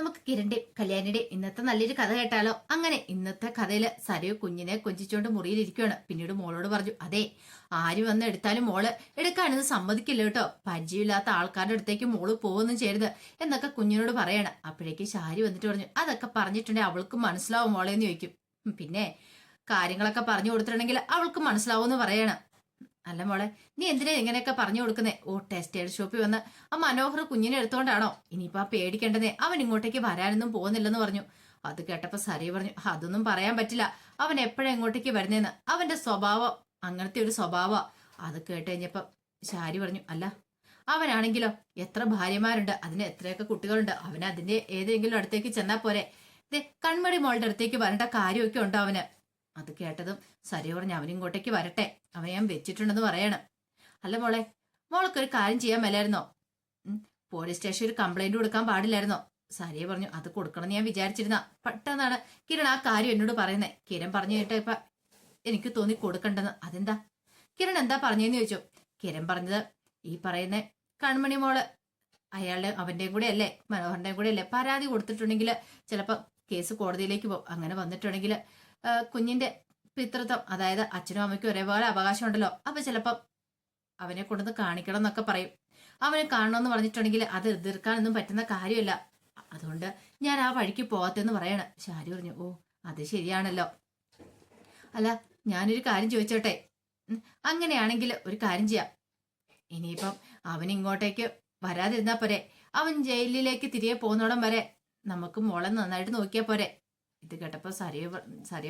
നമുക്ക് കിരണിന്റെയും കല്യാണിയുടെയും ഇന്നത്തെ നല്ലൊരു കഥ കേട്ടാലോ? അങ്ങനെ ഇന്നത്തെ കഥയില് സരയു കുഞ്ഞിനെ കൊഞ്ചിച്ചോണ്ട് മുറിയിലിരിക്കുകയാണ്. പിന്നീട് മോളോട് പറഞ്ഞു, അതെ, ആര് വന്ന് എടുത്താലും മോള് എടുക്കാനൊന്നും സമ്മതിക്കില്ല കേട്ടോ. പരിചയമില്ലാത്ത ആൾക്കാരുടെ അടുത്തേക്ക് മോള് പോകുന്നു ചെയ്യരുത് എന്നൊക്കെ കുഞ്ഞിനോട് പറയണം. അപ്പോഴേക്ക് ശാരി വന്നിട്ട് പറഞ്ഞു, അതൊക്കെ പറഞ്ഞിട്ടുണ്ടെങ്കിൽ അവൾക്ക് മനസ്സിലാവും മോളേന്ന് ചോദിക്കും. പിന്നെ കാര്യങ്ങളൊക്കെ പറഞ്ഞു കൊടുത്തിട്ടുണ്ടെങ്കിൽ അവൾക്ക് മനസ്സിലാവും പറയണം. അല്ല മോളെ, നീ എന്തിനാ ഇങ്ങനെയൊക്കെ പറഞ്ഞു കൊടുക്കുന്നേ? ഓ, ടെക്സ്റ്റൈൽ ഷോപ്പിൽ വന്ന് ആ മനോഹർ കുഞ്ഞിനെ എടുത്തോണ്ടാണോ? ഇനിയിപ്പോ ആ പേടിക്കേണ്ടതേ, അവൻ ഇങ്ങോട്ടേക്ക് വരാനൊന്നും പോകുന്നില്ലെന്ന് പറഞ്ഞു. അത് കേട്ടപ്പോ സരി പറഞ്ഞു, അതൊന്നും പറയാൻ പറ്റില്ല. അവൻ എപ്പോഴാ ഇങ്ങോട്ടേക്ക് വരുന്നേന്ന്. അവന്റെ സ്വഭാവം അങ്ങനത്തെ ഒരു സ്വഭാവം. അത് കേട്ട് കഴിഞ്ഞപ്പോ ശാരി പറഞ്ഞു, അല്ല അവനാണെങ്കിലോ എത്ര ഭാര്യമാരുണ്ട്, അതിന് എത്രയൊക്കെ കുട്ടികളുണ്ട്. അവന് അതിന്റെ ഏതെങ്കിലും അടുത്തേക്ക് ചെന്നാ പോരെ. കൺമണി മോളുടെ അടുത്തേക്ക് വരേണ്ട കാര്യമൊക്കെ ഉണ്ടോ അവന്? അത് കേട്ടതും സരി പറഞ്ഞു, അവനിങ്ങോട്ടേക്ക് വരട്ടെ, അവൻ ഞാൻ വെച്ചിട്ടുണ്ടെന്ന് പറയണം. അല്ല മോളെ, മോൾക്കൊരു കാര്യം ചെയ്യാൻ മേലായിരുന്നോ? പോലീസ് സ്റ്റേഷൻ ഒരു കംപ്ലൈന്റ് കൊടുക്കാൻ പാടില്ലായിരുന്നോ? സരിയെ പറഞ്ഞു, അത് കൊടുക്കണം ഞാൻ വിചാരിച്ചിരുന്ന. പെട്ടെന്നാണ് കിരൺ ആ കാര്യം എന്നോട് പറയുന്നത്. കിരൺ പറഞ്ഞു കേട്ട ഇപ്പൊ എനിക്ക് തോന്നി കൊടുക്കണ്ടെന്ന്. അതെന്താ? കിരൺ എന്താ പറഞ്ഞെന്ന് ചോദിച്ചു. കിരൺ പറഞ്ഞത്, ഈ പറയുന്ന കൺമണി മോള് അയാളുടെ അവന്റെയും കൂടെ അല്ലേ, മനോഹറിന്റെയും കൂടെ അല്ലേ പരാതി കൊടുത്തിട്ടുണ്ടെങ്കിൽ ചിലപ്പോ കേസ് കോടതിയിലേക്ക് പോകും. അങ്ങനെ വന്നിട്ടുണ്ടെങ്കിൽ കുഞ്ഞിന്റെ പിതൃത്വം, അതായത് അച്ഛനും അമ്മയ്ക്കും ഒരേപോലെ അവകാശം ഉണ്ടല്ലോ. അപ്പൊ ചിലപ്പം അവനെ കൊണ്ടുവന്ന് കാണിക്കണം എന്നൊക്കെ പറയും. അവനെ കാണണമെന്ന് പറഞ്ഞിട്ടുണ്ടെങ്കിൽ അത് എതിർക്കാനൊന്നും പറ്റുന്ന കാര്യമല്ല. അതുകൊണ്ട് ഞാൻ ആ വഴിക്ക് പോകത്തെന്ന് പറയണം. ശാരി പറഞ്ഞു, ഓ അത് ശരിയാണല്ലോ. അല്ല, ഞാനൊരു കാര്യം ചോദിച്ചോട്ടെ? അങ്ങനെയാണെങ്കിൽ ഒരു കാര്യം ചെയ്യാം. ഇനിയിപ്പം അവൻ ഇങ്ങോട്ടേക്ക് വരാതിരുന്നാ പോരെ. അവൻ ജയിലിലേക്ക് തിരികെ പോകുന്നോടം വരെ നമുക്ക് മോളെ നന്നായിട്ട് നോക്കിയാ പോരെ. ഇത് കേട്ടപ്പോ സരിയ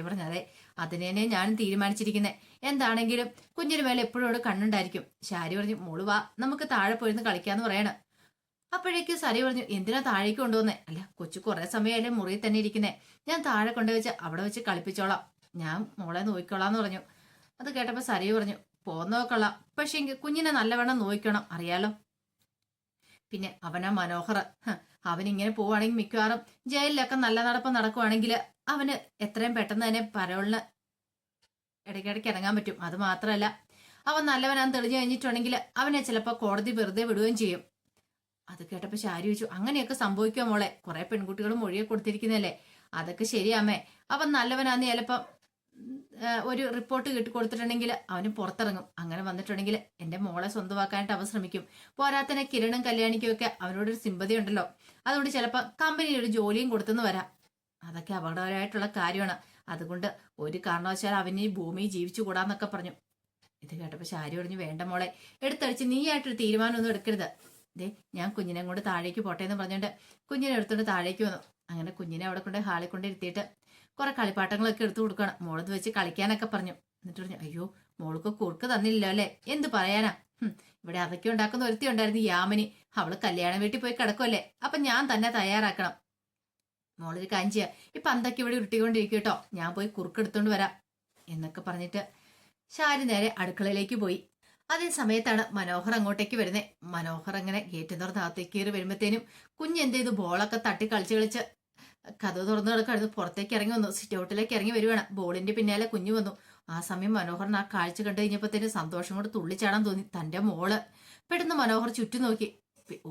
പറഞ്ഞു, അതെ, അതിനെ ഞാനും തീരുമാനിച്ചിരിക്കുന്നത്. എന്താണെങ്കിലും കുഞ്ഞിന് മേലെ എപ്പോഴും കണ്ണുണ്ടായിരിക്കും. ശാരി പറഞ്ഞു, മോള് വാ, നമുക്ക് താഴെ പോയിരുന്ന് കളിക്കാന്ന് പറയണം. അപ്പോഴേക്കും സരി പറഞ്ഞു, എന്തിനാ താഴേക്ക് കൊണ്ടുവന്നേ? അല്ല, കൊച്ചു കുറെ സമയമല്ലേ മുറിയിൽ തന്നെ ഇരിക്കുന്നേ, ഞാൻ താഴെ കൊണ്ടുവച്ച് അവിടെ വെച്ച് കളിപ്പിച്ചോളാം, ഞാൻ മോളെ നോക്കിക്കോളാന്ന് പറഞ്ഞു. അത് കേട്ടപ്പോ സരി പറഞ്ഞു, പോന്നോക്കൊള്ളാം, പക്ഷെ കുഞ്ഞിനെ നല്ലവണ്ണം നോക്കണം, അറിയാലോ. പിന്നെ അവനാ മനോഹർ, അവനിങ്ങനെ പോവാണെങ്കിൽ മിക്കവാറും ജയിലിലൊക്കെ നല്ല നടപ്പ് നടക്കുവാണെങ്കിൽ അവന് എത്രയും പെട്ടെന്ന് തന്നെ പരോളിന് ഇടയ്ക്കിടയ്ക്ക് ഇറങ്ങാൻ പറ്റും. അത് മാത്രമല്ല, അവൻ നല്ലവനാന്ന് തെളിഞ്ഞു കഴിഞ്ഞിട്ടുണ്ടെങ്കിൽ അവനെ ചിലപ്പോൾ കോടതി വെറുതെ വിടുകയും ചെയ്യും. അത് കേട്ടപ്പോ ശാരി ചോദിച്ചു, അങ്ങനെയൊക്കെ സംഭവിക്കുമോ മോളെ? കുറെ പെൺകുട്ടികളും മൊഴിയെ കൊടുത്തിരിക്കുന്നല്ലേ. അതൊക്കെ ശരിയാമേ. അവൻ നല്ലവനാന്ന് ചിലപ്പം ഒരു റിപ്പോർട്ട് കിട്ടി കൊടുത്തിട്ടുണ്ടെങ്കിൽ അവന് പുറത്തിറങ്ങും. അങ്ങനെ വന്നിട്ടുണ്ടെങ്കിൽ എന്റെ മോളെ സ്വന്തമാക്കാനായിട്ട് അവൻ ശ്രമിക്കും. പോരാത്തന്നെ കിരണും കല്യാണിക്കും ഒക്കെ അവനോടൊരു സിമ്പതി ഉണ്ടല്ലോ. അതുകൊണ്ട് ചിലപ്പോൾ കമ്പനിയിൽ ഒരു ജോലിയും കൊടുത്തെന്ന് വരാം. അതൊക്കെ അപകടകരമായിട്ടുള്ള കാര്യമാണ്. അതുകൊണ്ട് ഒരു കാരണവശാൽ അവന് ഈ ഭൂമിയിൽ ജീവിച്ചു കൂടാന്നൊക്കെ പറഞ്ഞു. ഇത് കേട്ടപ്പോ ശാരി പറഞ്ഞു, വേണ്ട മോളെ, എടുത്തടിച്ച് നീയായിട്ടൊരു തീരുമാനമൊന്നും എടുക്കരുത്. ഞാൻ കുഞ്ഞിനെ കൊണ്ട് താഴേക്ക് പോട്ടെ എന്ന് പറഞ്ഞുകൊണ്ട് കുഞ്ഞിനെ എടുത്തോണ്ട് താഴേക്ക് വന്നു. അങ്ങനെ കുഞ്ഞിനെ അവിടെ കൊണ്ട് ഹാളിൽ കൊണ്ട് ഇരുത്തിയിട്ട് കുറെ കളിപ്പാട്ടങ്ങളൊക്കെ എടുത്തു കൊടുക്കണം. മോളത് വെച്ച് കളിക്കാനൊക്കെ പറഞ്ഞു. എന്നിട്ട് പറഞ്ഞു, അയ്യോ, മോൾക്ക് കുറുക്ക് തന്നില്ലല്ലോ അല്ലെ? എന്ത് പറയാനാ, ഇവിടെ അതൊക്കെ ഉണ്ടാക്കുന്ന ഒരുത്തി ഉണ്ടായിരുന്നു, യാമിനി. അവള് കല്യാണ വീട്ടിൽ പോയി കിടക്കുമല്ലേ, അപ്പൊ ഞാൻ തന്നെ തയ്യാറാക്കണം. മോളൊരു കാര്യം ചെയ്യാം, ഇപ്പൊ അന്തൊക്കെ ഇവിടെ ഉരുട്ടിക്കൊണ്ടിരിക്കും കേട്ടോ, ഞാൻ പോയി കുറുക്ക് എടുത്തോണ്ട് വരാം എന്നൊക്കെ പറഞ്ഞിട്ട് ശാരി നേരെ അടുക്കളയിലേക്ക് പോയി. അതേ സമയത്താണ് മനോഹർ അങ്ങോട്ടേക്ക് വരുന്നത്. മനോഹർ അങ്ങനെ ഗേറ്റ് തുറന്ന് അകത്തേക്ക് കയറി വരുമ്പോഴത്തേനും കുഞ്ഞെന്ത് ചെയ്തു, ബോളൊക്കെ തട്ടി കളിച്ച് കഥ തുറന്നു കിടക്കായിരുന്നു. പുറത്തേക്ക് ഇറങ്ങി വന്നു, സിറ്റ് ഔട്ടിലേക്ക് ഇറങ്ങി വരുവാണ്. ബോളിന്റെ പിന്നാലെ കുഞ്ഞു വന്നു. ആ സമയം മനോഹറിന് ആ കാഴ്ച കണ്ടു കഴിഞ്ഞപ്പോഴത്തേനും സന്തോഷം കൊണ്ട് തുള്ളിച്ചാടാൻ തോന്നി. തന്റെ മോള് പെട്ടെന്ന് മനോഹർ ചുറ്റും നോക്കി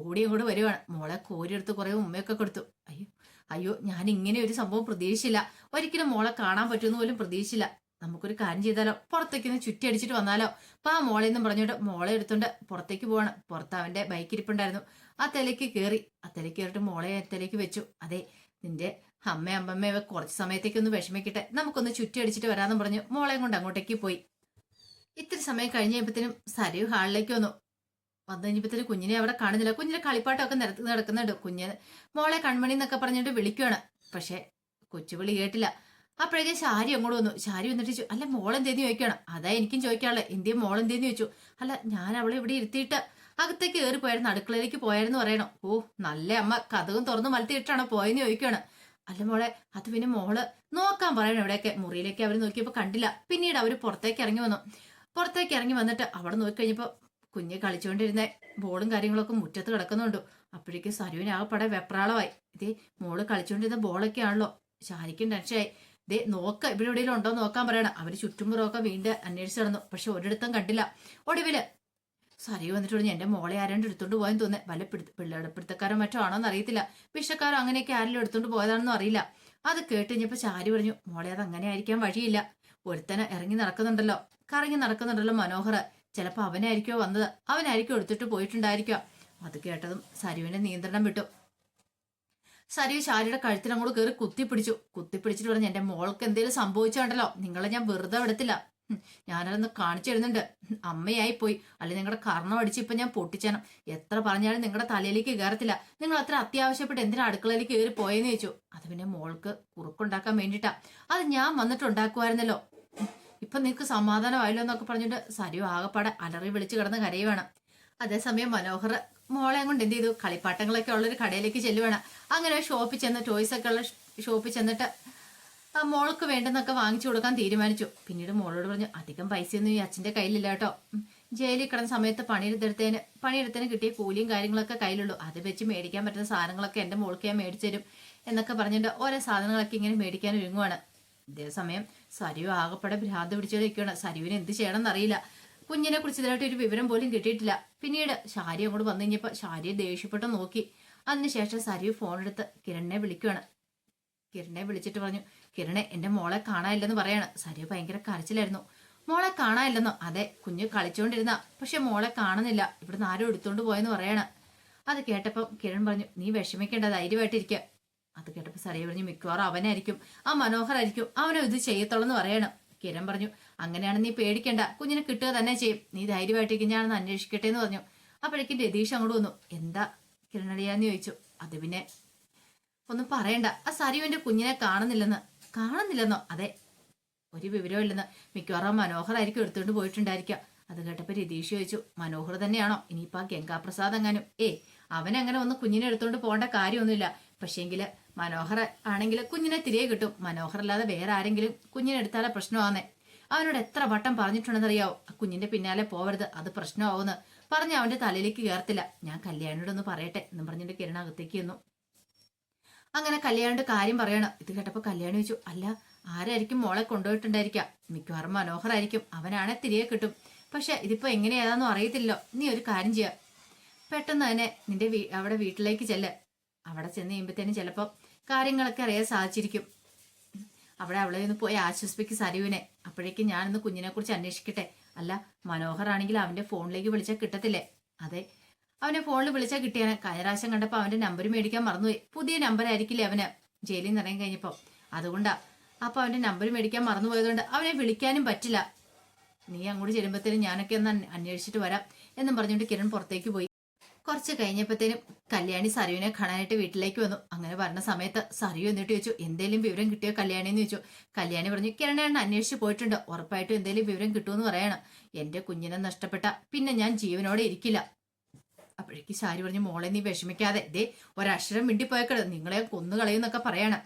ഓടിയും കൂടെ വരുവാണ്. മോളെ കോരിയെടുത്ത് കുറെ ഉമ്മയൊക്കെ കൊടുത്തു. അയ്യോ അയ്യോ, ഞാൻ ഇങ്ങനെ ഒരു സംഭവം പ്രതീക്ഷിച്ചില്ല. ഒരിക്കലും മോളെ കാണാൻ പറ്റുമെന്ന് പോലും പ്രതീക്ഷിച്ചില്ല. നമുക്കൊരു കാര്യം ചെയ്താലോ, പുറത്തേക്ക് ചുറ്റി അടിച്ചിട്ട് വന്നാലോ? അപ്പൊ ആ മോളെന്നും പറഞ്ഞോണ്ട് മോളെ എടുത്തോണ്ട് പുറത്തേക്ക് പോവാണ്. പുറത്ത് അവന്റെ ബൈക്ക് ഇരിപ്പുണ്ടായിരുന്നു. ആ തെലേക്ക് കയറി. ആ തെലേക്ക് കയറിട്ട് മോളെ തെലേക്ക് വെച്ചു. അതെ, നിന്റെ അമ്മയമ്മ കുറച്ച് സമയത്തേക്കൊന്ന് വിഷമിക്കട്ടെ, നമുക്കൊന്ന് ചുറ്റി അടിച്ചിട്ട് വരാമെന്ന് പറഞ്ഞു മോളെയും കൊണ്ട് അങ്ങോട്ടേക്ക് പോയി. ഇത്തിരി സമയം കഴിഞ്ഞപ്പോഴത്തേനും സരയു ഹാളിലേക്ക് വന്നു. വന്നു കഴിഞ്ഞപ്പോഴത്തേനും കുഞ്ഞിനെ അവിടെ കാണുന്നില്ല. കുഞ്ഞിന്റെ കളിപ്പാട്ടമൊക്കെ നിരത്ത് നടക്കുന്നുണ്ട്. കുഞ്ഞിന് മോളെ കൺമണി എന്നൊക്കെ പറഞ്ഞിട്ട് വിളിക്കുവാണ്. പക്ഷെ കൊച്ചുവിളി കേട്ടില്ല. അപ്പോഴേക്കും ശാരി അങ്ങോട്ട് വന്നു. ശാരി വന്നിട്ട് അല്ല മോളെന്തേന്ന് ചോദിക്കുകയാണ്. അതാ എനിക്കും ചോദിക്കാനുള്ളത്, എന്തിയും മോളെന്തേന്ന് ചോദിച്ചു. അല്ല, ഞാൻ അവളെ ഇവിടെ ഇരുത്തിയിട്ട് അകത്തേക്ക് കയറി പോയായിരുന്നു, അടുക്കളയിലേക്ക് പോയായിരുന്നു പറയണോ. ഓ, നല്ല അമ്മ കഥകും തുറന്ന് മലത്തിയിട്ടാണോ പോയെന്ന് ചോദിക്കുകയാണ്. അല്ല മോളെ, അത് പിന്നെ മോള് നോക്കാൻ പറയണം. ഇവിടെയൊക്കെ മുറിയിലേക്ക് അവർ നോക്കിയപ്പോ കണ്ടില്ല. പിന്നീട് അവര് പുറത്തേക്ക് ഇറങ്ങി വന്നു. പുറത്തേക്ക് ഇറങ്ങി വന്നിട്ട് അവിടെ നോക്കിക്കഴിഞ്ഞപ്പോ കുഞ്ഞ് കളിച്ചുകൊണ്ടിരുന്ന ബോളും കാര്യങ്ങളൊക്കെ മുറ്റത്ത് കിടക്കുന്നുണ്ട്. അപ്പോഴേക്കും സരുവിന് ആകെപ്പാടെ വെപ്രാളമായി. ഇതേ മോള് കളിച്ചുകൊണ്ടിരുന്ന ബോളൊക്കെ ആണല്ലോ. ശാരിക്കും ടെൻഷനായി. നോക്ക ഇവിടെ എവിടെയെങ്കിലും ഉണ്ടോ നോക്കാൻ പറയണം. അവര് ചുറ്റുമുറമൊക്കെ വീണ്ടും അന്വേഷിച്ചു നടന്നു. പക്ഷെ ഒരിടത്തും കണ്ടില്ല. ഒടുവില് സരിയു വന്നിട്ട് പറഞ്ഞു എന്റെ മോളെ ആരാണ്ട് എടുത്തോണ്ട് പോയെന്ന് തോന്നേ വല്ല പിള്ളേരുടെ പിടുത്തക്കാരോ മറ്റോ ആണോന്ന് അറിയത്തില്ല, പിഷക്കാരോ അങ്ങനെയൊക്കെ ആരെങ്കിലും എടുത്തോണ്ട് പോയതാണെന്നും അറിയില്ല. അത് കേട്ട് കഴിഞ്ഞപ്പോ ചാരി പറഞ്ഞു മോളെ അത് അങ്ങനെ ആയിരിക്കാൻ വഴിയില്ല, ഒരുത്തനെ ഇറങ്ങി നടക്കുന്നുണ്ടല്ലോ, കറങ്ങി നടക്കുന്നുണ്ടല്ലോ മനോഹർ, ചിലപ്പോ അവനായിരിക്കോ വന്നത്, അവനായിരിക്കും എടുത്തിട്ട് പോയിട്ടുണ്ടായിരിക്കോ. അത് കേട്ടതും സരുവിന്റെ നിയന്ത്രണം വിട്ടു. സരിയു ശാരിയുടെ കഴുത്തിനങ്ങോട്ട് കയറി കുത്തിപ്പിടിച്ചിട്ട് പറഞ്ഞു എന്റെ മോൾക്ക് എന്തെങ്കിലും സംഭവിച്ചുണ്ടല്ലോ നിങ്ങളെ ഞാൻ വെറുതെ വിടത്തില്ല, ഞാനതൊന്ന് കാണിച്ചു തരുന്നുണ്ട്, അമ്മയായി പോയി, അല്ലെങ്കിൽ നിങ്ങളുടെ കർണം അടിച്ച് ഇപ്പൊ ഞാൻ പൊട്ടിച്ചാനും, എത്ര പറഞ്ഞാലും നിങ്ങളുടെ തലയിലേക്ക് കയറത്തില്ല, നിങ്ങൾ അത്ര അത്യാവശ്യപ്പെട്ട് എന്തിനാ അടുക്കളയിലേക്ക് കയറി പോയെന്ന് ചോദിച്ചു. അത് പിന്നെ മോൾക്ക് കുറുക്കുണ്ടാക്കാൻ വേണ്ടിയിട്ടാ, അത് ഞാൻ വന്നിട്ട് ഉണ്ടാക്കുമായിരുന്നല്ലോ, ഇപ്പൊ നിനക്ക് സമാധാനമായല്ലോ എന്നൊക്കെ പറഞ്ഞിട്ട് സരിയു ആകെപ്പാടെ അലറി വിളിച്ച് കിടന്ന് കരയുവാണ്. അതേസമയം മനോഹർ മോളെ കൊണ്ട് എന്ത് ചെയ്തു, കളിപ്പാട്ടങ്ങളൊക്കെ ഉള്ളൊരു കടയിലേക്ക് ചെല്ലുവാണ്. അങ്ങനെ ഷോപ്പിൽ ചെന്ന് ടോയ്സ് ഒക്കെ ഉള്ള ഷോപ്പിൽ ചെന്നിട്ട് ആ മോൾക്ക് വേണ്ടെന്നൊക്കെ വാങ്ങിച്ചു കൊടുക്കാൻ തീരുമാനിച്ചു. പിന്നീട് മോളോട് പറഞ്ഞു അധികം പൈസയൊന്നും ഈ അച്ഛന്റെ കയ്യിലില്ല കേട്ടോ, ജയിലിൽ കിടന്ന സമയത്ത് പണിയെടുത്തതിന് കിട്ടിയ കൂലിയും കാര്യങ്ങളൊക്കെ കയ്യിലുള്ളൂ, അത് വെച്ച് മേടിക്കാൻ പറ്റുന്ന സാധനങ്ങളൊക്കെ എന്റെ മോൾക്ക് ഞാൻ മേടിച്ചു തരും എന്നൊക്കെ പറഞ്ഞിട്ട് ഓരോ സാധനങ്ങളൊക്കെ ഇങ്ങനെ മേടിക്കാൻ ഒരുങ്ങുവാണ്. അതേസമയം സരിയു ആകെപ്പാടെ ഭ്രാന്ത് പിടിച്ചോണ്ടിരിക്കുകയാണ്. സരിയുവിന് എന്ത് ചെയ്യണം എന്നറിയില്ല, കുഞ്ഞിനെ കുറിച്ച് ഇതിനായിട്ട് ഒരു വിവരം പോലും കിട്ടിയിട്ടില്ല. പിന്നീട് ഷാരി അങ്ങോട്ട് വന്നു കഴിഞ്ഞപ്പോ ഷാരിയെ ദേഷ്യപ്പെട്ട് നോക്കി. അതിനുശേഷം സരിയു ഫോണെടുത്ത് കിരണിനെ വിളിക്കുകയാണ്. കിരണിനെ വിളിച്ചിട്ട് പറഞ്ഞു കിരണെ എന്റെ മോളെ കാണാനില്ലെന്ന് പറയാണ്. സരിയു ഭയങ്കര കരച്ചിലായിരുന്നു. മോളെ കാണാനില്ലെന്നോ? അതെ, കുഞ്ഞ് കളിച്ചോണ്ടിരുന്ന, പക്ഷെ മോളെ കാണുന്നില്ല, ഇവിടുന്ന് ആരും എടുത്തോണ്ട് പോയെന്ന് പറയാണ്. അത് കേട്ടപ്പം കിരൺ പറഞ്ഞു നീ വിഷമിക്കേണ്ട, ധൈര്യമായിട്ടിരിക്കുക. അത് കേട്ടപ്പോ സരിയു പറഞ്ഞു മിക്കവാറും അവനായിരിക്കും, ആ മനോഹരായിരിക്കും അവനെ ഇത് ചെയ്യത്തുള്ളെന്ന് പറയണം. കിരൺ പറഞ്ഞു അങ്ങനെയാണ് നീ പേടിക്കണ്ട, കുഞ്ഞിനെ കിട്ടുക തന്നെ ചെയ്യും, നീ ധൈര്യമായിട്ടിരിക്കും, ഞാനൊന്ന് അന്വേഷിക്കട്ടെ എന്ന് പറഞ്ഞു. അപ്പോഴേക്കും രതീഷ് അങ്ങോട്ട് വന്നു. എന്താ കിരണടിയാന്ന് ചോദിച്ചു. അത് പിന്നെ ഒന്നും പറയണ്ട, ആ സരിയുവിന്റെ കുഞ്ഞിനെ കാണുന്നില്ലെന്നോ? അതെ, ഒരു വിവരവും ഇല്ലെന്ന്, മിക്കവാറും മനോഹറായിരിക്കും എടുത്തുകൊണ്ട് പോയിട്ടുണ്ടായിരിക്കാം. അത് കേട്ടപ്പോ രതീഷ് ചോദിച്ചു മനോഹർ തന്നെയാണോ? ഇനിയിപ്പോ ആ ഗംഗാപ്രസാദ് എങ്ങാനും? അവനങ്ങനെ ഒന്ന് കുഞ്ഞിനെ എടുത്തോണ്ട് പോകേണ്ട കാര്യമൊന്നുമില്ല, പക്ഷേങ്കില് മനോഹർ ആണെങ്കിൽ കുഞ്ഞിനെ തിരികെ കിട്ടും, മനോഹർ അല്ലാതെ വേറെ ആരെങ്കിലും കുഞ്ഞിനെ എടുത്താലേ പ്രശ്നമാകുന്നേ. അവനോട് എത്ര വട്ടം പറഞ്ഞിട്ടുണ്ടെന്നറിയാവോ, ആ കുഞ്ഞിന്റെ പിന്നാലെ പോവരുത്, അത് പ്രശ്നമാവുമെന്ന് പറഞ്ഞ് അവന്റെ തലയിലേക്ക് കയറത്തില്ല. ഞാൻ കല്യാണിയോടൊന്ന് പറയട്ടെ എന്നും പറഞ്ഞിട്ട് കിരണ അകത്തേക്ക് ചെന്നു. അങ്ങനെ കല്യാണിയുടെ കാര്യം പറയണം. ഇത് കേട്ടപ്പോ കല്യാണി ചോദിച്ചു അല്ല ആരായിരിക്കും മോളെ കൊണ്ടുപോയിട്ടുണ്ടായിരിക്കാം, മിക്കവാറും മനോഹറായിരിക്കും, അവനാണെ തിരികെ കിട്ടും, പക്ഷെ ഇതിപ്പോ എങ്ങനെയാണെന്നും അറിയത്തില്ലോ. നീ ഒരു കാര്യം ചെയ്യാം, പെട്ടെന്ന് തന്നെ നിന്റെ അവിടെ വീട്ടിലേക്ക് ചെല്ല്, അവിടെ ചെന്ന് കഴിയുമ്പത്തേനും ചിലപ്പോ കാര്യങ്ങളൊക്കെ അറിയാൻ സാധിച്ചിരിക്കും, അവിടെ അവളെ ഒന്ന് പോയി ആശ്വസിപ്പിക്കും സരുവിനെ. അപ്പോഴേക്കും ഞാനൊന്ന് കുഞ്ഞിനെ കുറിച്ച് അന്വേഷിക്കട്ടെ. അല്ല മനോഹർ ആണെങ്കിൽ അവന്റെ ഫോണിലേക്ക് വിളിച്ചാൽ കിട്ടത്തില്ലേ? അതെ, അവനെ ഫോണിൽ വിളിച്ചാൽ കിട്ടിയാണ്. കഴിഞ്ഞ പ്രാവശ്യം കണ്ടപ്പോ അവന്റെ നമ്പർ മേടിക്കാൻ മറന്നുപോയി, പുതിയ നമ്പർ ആയിരിക്കില്ലേ അവന് ജയിലിൽ നിന്ന് ഇറങ്ങി കഴിഞ്ഞപ്പോ, അതുകൊണ്ടാ. അപ്പൊ അവന്റെ നമ്പർ മേടിക്കാൻ മറന്നുപോയതുകൊണ്ട് അവനെ വിളിക്കാനും പറ്റില്ല. നീ അങ്ങോട്ട് ചെല്ലുമ്പോഴത്തേനും ഞാനൊക്കെ ഒന്ന് അന്വേഷിച്ചിട്ട് വരാം എന്നും പറഞ്ഞുകൊണ്ട് കിരൺ പുറത്തേക്ക് പോയി. കുറച്ച് കഴിഞ്ഞപ്പോഴത്തേനും കല്യാണി സരുവിനെ കാണാനായിട്ട് വീട്ടിലേക്ക് വന്നു. അങ്ങനെ വരുന്ന സമയത്ത് സരു എന്നിട്ട് ചോദിച്ചു എന്തേലും വിവരം കിട്ടിയോ കല്യാണി എന്ന് ചോദിച്ചു. കല്യാണി പറഞ്ഞു കിരണേണ്ണ അന്വേഷിച്ച് പോയിട്ടുണ്ട്, ഉറപ്പായിട്ടും എന്തേലും വിവരം കിട്ടുമെന്ന് പറയണം. എന്റെ കുഞ്ഞിനെ നഷ്ടപ്പെട്ട പിന്നെ ഞാൻ ജീവനോടെ ഇരിക്കില്ല. അപ്പോഴേക്ക് ശാരി പറഞ്ഞു മോളെ നീ വിഷമിക്കാതെ, ദേ ഒരക്ഷരം മിണ്ടിപ്പോയക്കട്, നിങ്ങളെ കൊന്നു കളയുന്നൊക്കെ പറയണം.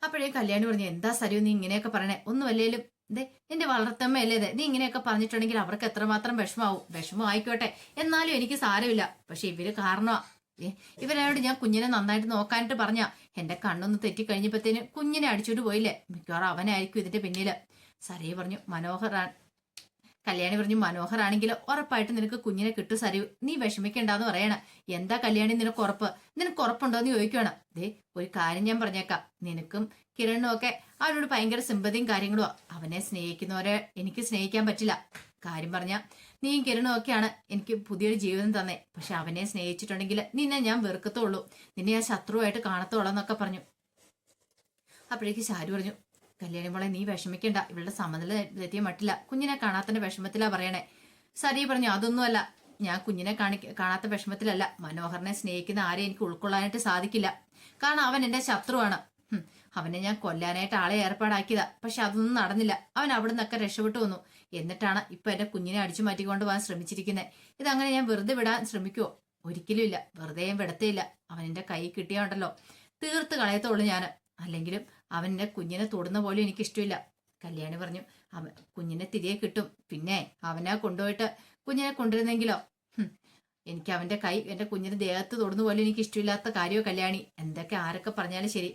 അപ്പോഴേ കല്യാണി പറഞ്ഞു എന്താ സരു നീ ഇങ്ങനെയൊക്കെ പറയണേ, ഒന്നുമല്ലേലും ദേ എന്റെ വളർത്തമ്മയല്ലേ, നീ ഇങ്ങനെയൊക്കെ പറഞ്ഞിട്ടുണ്ടെങ്കിൽ അവർക്ക് എത്രമാത്രം വിഷമം ആയിക്കോട്ടെ, എന്നാലും എനിക്ക് സാരമില്ല. പക്ഷെ ഇവര് കാരണമാ, ഇവരോട് ഞാൻ കുഞ്ഞിനെ നന്നായിട്ട് നോക്കാനായിട്ട് പറഞ്ഞ എന്റെ കണ്ണൊന്ന് തെറ്റിക്കഴിഞ്ഞപ്പോഴത്തേന് കുഞ്ഞിനെ അടിച്ചോട്ട് പോയില്ലേ, മിക്കവാറും അവനായിരിക്കും ഇതിന്റെ പിന്നില്. സരയെ പറഞ്ഞു കല്യാണി പറഞ്ഞു മനോഹറാണെങ്കിലോ ഉറപ്പായിട്ട് നിനക്ക് കുഞ്ഞിനെ കിട്ടും സരു, നീ വിഷമിക്കണ്ടെന്ന് പറയണ. എന്താ കല്യാണി നിനക്ക് ഉറപ്പുണ്ടോ എന്ന് ചോദിക്കുകയാണ്. ദേ ഒരു കാര്യം ഞാൻ പറഞ്ഞേക്കാം, നിനക്കും കിരണിനും ഒക്കെ അവനോട് ഭയങ്കര സിമ്പതിയും കാര്യങ്ങളും, അവനെ സ്നേഹിക്കുന്നവരെ എനിക്ക് സ്നേഹിക്കാൻ പറ്റില്ല. കാര്യം പറഞ്ഞ നീയും കിരണും ഒക്കെയാണ് എനിക്ക് പുതിയൊരു ജീവിതം തന്നെ, പക്ഷെ അവനെ സ്നേഹിച്ചിട്ടുണ്ടെങ്കിൽ നിന്നെ ഞാൻ വെറുക്കത്തുള്ളൂ, നിന്നെ ഞാൻ ശത്രുവായിട്ട് കാണത്തുള്ളൂ എന്നൊക്കെ പറഞ്ഞു. അപ്പോഴേക്ക് ശാരു പറഞ്ഞു കല്യാണി മോളെ നീ വിഷമിക്കണ്ട, ഇവളുടെ സമനില തെറ്റിയ മട്ടില്ല, കുഞ്ഞിനെ കാണാത്തന്റെ വിഷമത്തിലാ പറയണേ. സരി പറഞ്ഞു അതൊന്നുമല്ല, ഞാൻ കുഞ്ഞിനെ കാണാത്ത വിഷമത്തിലല്ല, മനോഹരനെ സ്നേഹിക്കുന്ന ആരെയും എനിക്ക് ഉൾക്കൊള്ളാനായിട്ട് സാധിക്കില്ല, കാരണം അവൻ എന്റെ ശത്രുവാണ്. അവനെ ഞാൻ കൊല്ലാനായിട്ട് ആളെ ഏർപ്പാടാക്കിയതാ, പക്ഷെ അതൊന്നും നടന്നില്ല, അവൻ അവിടെ നിന്നൊക്കെ രക്ഷപ്പെട്ടു വന്നു, എന്നിട്ടാണ് ഇപ്പൊ എന്റെ കുഞ്ഞിനെ അടിച്ചു മാറ്റിക്കൊണ്ട് പോകാൻ ശ്രമിച്ചിരിക്കുന്നത്. ഇതങ്ങനെ ഞാൻ വെറുതെ വിടാൻ ശ്രമിക്കുവോ? ഒരിക്കലും ഇല്ല, വെറുതെ വിടത്തേയില്ല, അവൻ എന്റെ കൈ കിട്ടിയാണ്ടല്ലോ തീർത്ത് കളയത്തുള്ളൂ ഞാൻ, അല്ലെങ്കിലും അവന്റെ കുഞ്ഞിനെ തൊടുന്ന പോലും എനിക്ക് ഇഷ്ടമില്ല. കല്യാണി പറഞ്ഞു കുഞ്ഞിനെ തിരികെ കിട്ടും, പിന്നെ അവനെ കൊണ്ടുപോയിട്ട് കുഞ്ഞിനെ കൊണ്ടുവരുന്നെങ്കിലോ, എനിക്ക് അവന്റെ കൈ എന്റെ കുഞ്ഞിന്റെ ദേഹത്ത് തൊടുന്ന പോലും എനിക്ക് ഇഷ്ടമില്ലാത്ത കാര്യമോ കല്യാണി, എന്തൊക്കെ ആരൊക്കെ പറഞ്ഞാലും ശരി.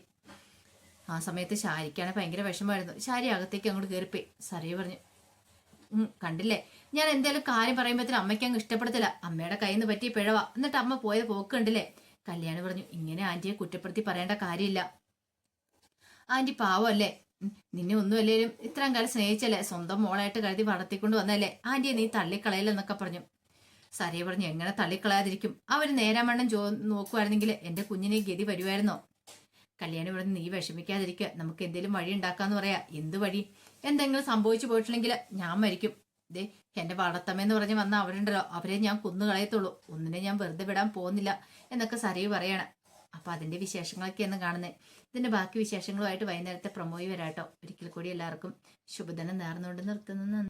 ആ സമയത്ത് ശാരിക്കാണ് ഭയങ്കര വിഷമമായിരുന്നു. ശാരി അകത്തേക്ക് അങ്ങോട്ട് കയറിപ്പോയി. സറിയ പറഞ്ഞു കണ്ടില്ലേ ഞാൻ എന്തേലും കാര്യം പറയുമ്പോഴത്തേനും അമ്മയ്ക്ക് അങ്ങ് ഇഷ്ടപ്പെടത്തില്ല. അമ്മയുടെ കയ്യിൽ നിന്ന് പറ്റിയ പിഴവാ. എന്നിട്ട് അമ്മ പോയത് പോക്കുണ്ടല്ലേ. കല്യാണി പറഞ്ഞു, ഇങ്ങനെ ആന്റിയെ കുറ്റപ്പെടുത്തി പറയേണ്ട കാര്യമില്ല. ആന്റി പാവമല്ലേ. നിന്നെ ഒന്നും അല്ലേലും ഇത്രയും കാലം സ്നേഹിച്ചല്ലേ, സ്വന്തം മോളായിട്ട് കരുതി വളർത്തിക്കൊണ്ട് വന്നല്ലേ, ആന്റിയെ നീ തള്ളിക്കളയില്ലെന്നൊക്കെ പറഞ്ഞു. സരിയ പറഞ്ഞു, എങ്ങനെ തള്ളിക്കളയാതിരിക്കും, അവര് നേരാമണ്ണം നോക്കുവായിരുന്നെങ്കിൽ എന്റെ കുഞ്ഞിനെ ഗതി വരുമായിരുന്നോ. കല്യാണി പറഞ്ഞു, നീ വിഷമിക്കാതിരിക്കുക, നമുക്ക് എന്തെങ്കിലും വഴി ഉണ്ടാക്കാന്ന് പറയാ. എന്ത് വഴി? എന്തെങ്കിലും സംഭവിച്ചു പോയിട്ടില്ലെങ്കിൽ ഞാൻ മരിക്കും. ദേ എന്റെ വളർത്തമ്മയെന്ന് പറഞ്ഞ് വന്ന അവരുണ്ടല്ലോ, അവരെ ഞാൻ കൊന്നുകളയത്തുള്ളൂ. ഒന്നിനെ ഞാൻ വെറുതെ വിടാൻ പോകുന്നില്ല എന്നൊക്കെ സരിയ പറയാണ്. അപ്പൊ അതിന്റെ വിശേഷങ്ങളൊക്കെയാണ് കാണുന്നത്. ഇതിന്റെ ബാക്കി വിശേഷങ്ങളുമായിട്ട് വൈകുന്നേരത്തെ പ്രൊമോയി വരാട്ടോ. ഒരിക്കൽ കൂടി എല്ലാവർക്കും ശുഭദിനം നേർന്നുകൊണ്ട് നിർത്തുന്നു.